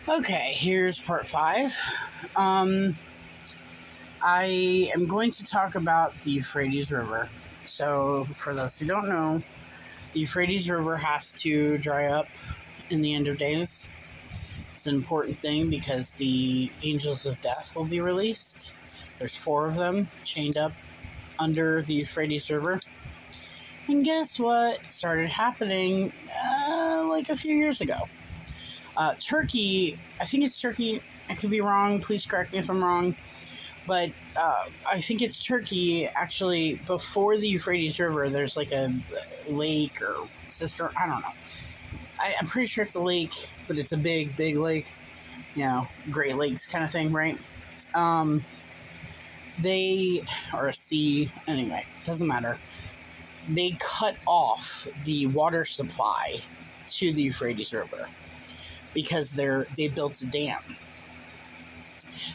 Okay, here's part 5. Um, I am going to talk about the Euphrates River. So, for those who don't know, the Euphrates River has to dry up in the end of days. It's an important thing because the angels of death will be released. There's 4 of them chained up under the Euphrates River. And guess what started happening like a few years ago? Turkey, I think it's Turkey. I could be wrong. Please correct me if I'm wrong. But I think it's Turkey, actually, before the Euphrates River, there's like a lake or cistern. I don't know. I'm pretty sure it's a lake, but it's a big, big lake. You know, Great Lakes kind of thing, right? They, or a sea, anyway, doesn't matter. They cut off the water supply to the Euphrates River because they built a dam.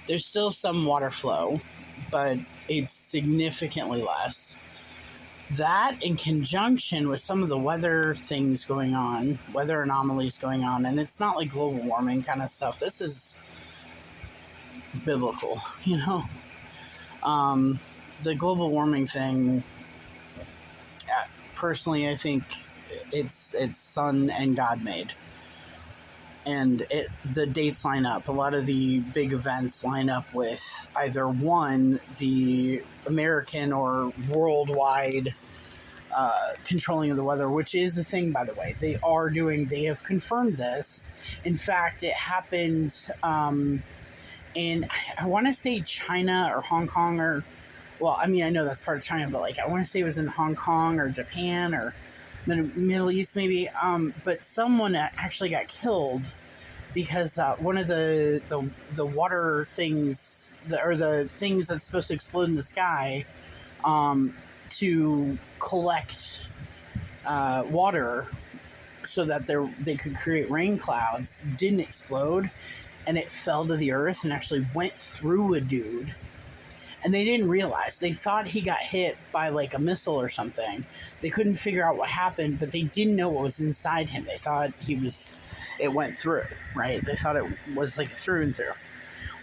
There's still some water flow, but it's significantly less. That, in conjunction with some of the weather things going on, weather anomalies going on, and it's not like global warming kind of stuff. This is biblical, you know? The global warming thing, personally, I think it's sun and God made. And the dates line up. A lot of the big events line up with either one, the American or worldwide controlling of the weather, which is a thing, by the way. They have confirmed this. In fact, it happened in, I want to say China or Hong Kong, or, well, I mean, I know that's part of China, but like, I want to say it was in Hong Kong or Japan or Middle East maybe, but someone actually got killed because one of the water things, the things that's supposed to explode in the sky to collect water so that they could create rain clouds, didn't explode, and it fell to the earth and actually went through a dude. And they didn't realize. They thought he got hit by like a missile or something. They couldn't figure out what happened, but they didn't know what was inside him. They thought it went through, right? They thought it was like through and through.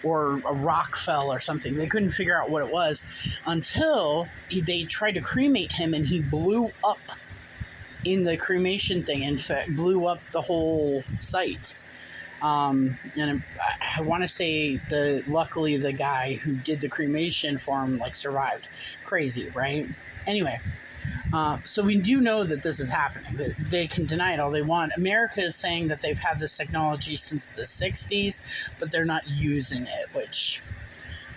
Or a rock fell or something. They couldn't figure out what it was until they tried to cremate him, and he blew up in the cremation thing. In fact, blew up the whole site. And I want to say luckily the guy who did the cremation for him survived. Crazy, right? Anyway, so we do know that this is happening. They can deny it all they want. America is saying that they've had this technology since the 60s, but they're not using it, which,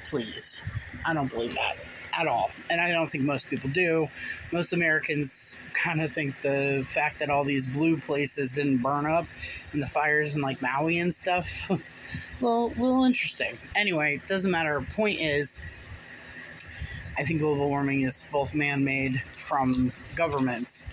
please, I don't believe that at all. And I don't think most people do. Most Americans kind of think the fact that all these blue places didn't burn up in the fires in Maui and stuff, little interesting. Anyway, doesn't matter. Point is, I think global warming is both man-made from governments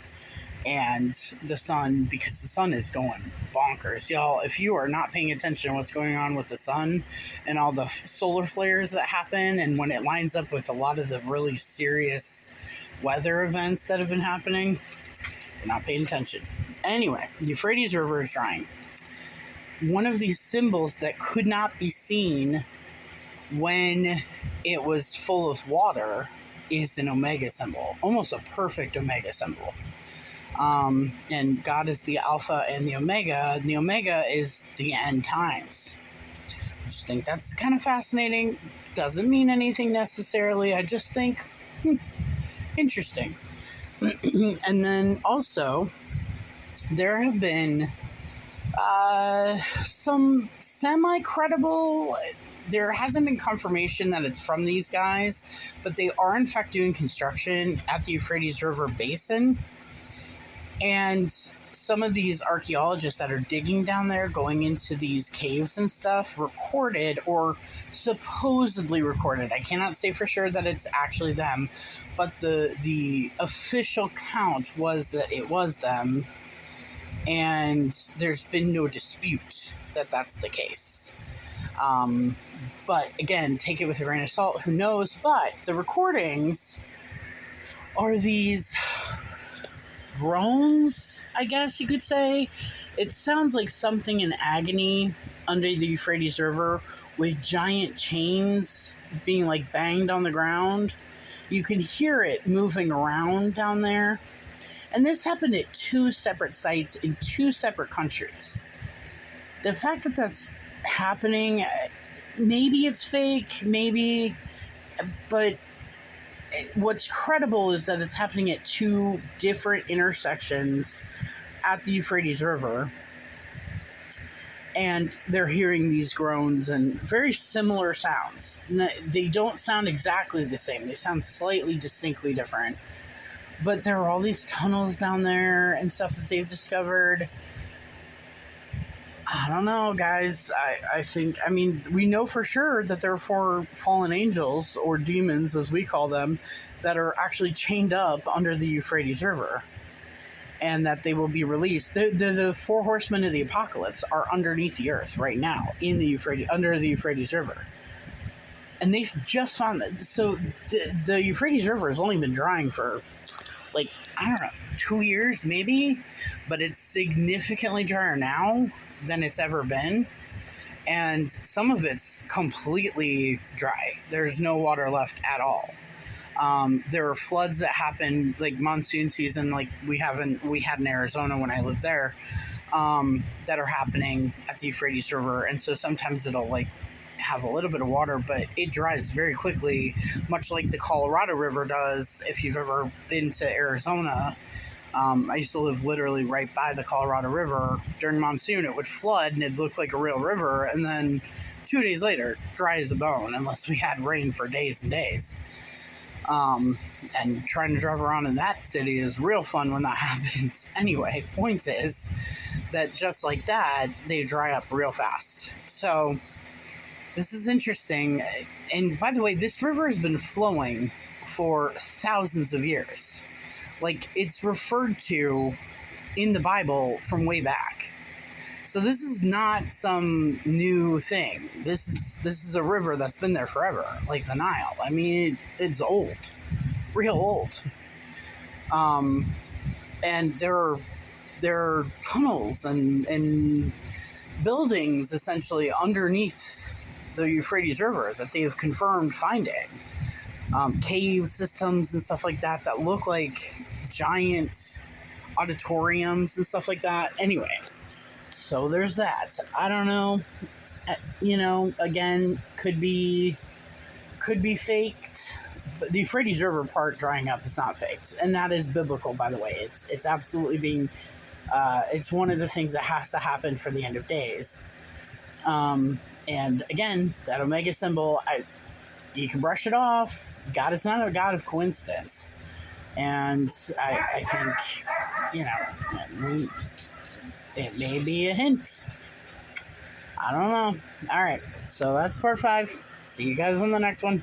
and the sun, because the sun is going bonkers. Y'all, if you are not paying attention to what's going on with the sun and all the solar flares that happen, and when it lines up with a lot of the really serious weather events that have been happening, you're not paying attention. Anyway, the Euphrates River is drying. One of these symbols that could not be seen when it was full of water is an omega symbol, almost a perfect omega symbol. And God is the Alpha and the Omega, and the Omega is the end times. I just think that's kind of fascinating. Doesn't mean anything necessarily. I just think, interesting. And then also, there have been some semi-credible... There hasn't been confirmation that it's from these guys, but they are in fact doing construction at the Euphrates River Basin. And some of these archaeologists that are digging down there, going into these caves and stuff, recorded, or supposedly recorded, I cannot say for sure that it's actually them, but the official count was that it was them, and there's been no dispute that that's the case. But again, take it with a grain of salt, who knows, but the recordings are these groans, I guess you could say. It sounds like something in agony under the Euphrates River with giant chains being like banged on the ground. You can hear it moving around down there. And this happened at 2 separate sites in 2 separate countries. The fact that that's happening, maybe it's fake, maybe, but what's credible is that it's happening at 2 different intersections at the Euphrates River. And they're hearing these groans and very similar sounds. They don't sound exactly the same. They sound slightly distinctly different. But there are all these tunnels down there and stuff that they've discovered. I don't know, guys. I think, we know for sure that there are 4 fallen angels, or demons as we call them, that are actually chained up under the Euphrates River. And that they will be released. The 4 horsemen of the apocalypse are underneath the earth right now, under the Euphrates River. And they've just found that. So the Euphrates River has only been drying for, 2 years maybe, but it's significantly drier now than it's ever been. And some of it's completely dry. There's no water left at all. There are floods that happen, like monsoon season, like we had in Arizona when I lived there, that are happening at the Euphrates River. And so sometimes it'll have a little bit of water, but it dries very quickly, much like the Colorado River does. If you've ever been to Arizona, I used to live literally right by the Colorado River. During monsoon, it would flood and it looked like a real river. And then 2 days later, dry as a bone, unless we had rain for days and days. And trying to drive around in that city is real fun when that happens. Anyway, point is that just like that, they dry up real fast. So this is interesting. And by the way, this river has been flowing for thousands of years. It's referred to in the Bible from way back. So this is not some new thing. This is a river that's been there forever, like the Nile. It's old, real old. And there are tunnels and buildings essentially underneath the Euphrates River that they have confirmed finding. Cave systems and stuff like that look like giant auditoriums and stuff like that. Anyway. So there's that. I don't know. Again, could be faked. But the Euphrates River part drying up is not faked, and that is biblical, by the way. It's absolutely being. It's one of the things that has to happen for the end of days. And again, that Omega symbol, you can brush it off. God is not a God of coincidence, and I think it may be a hint. I don't know. All right. So that's part 5. See you guys on the next one.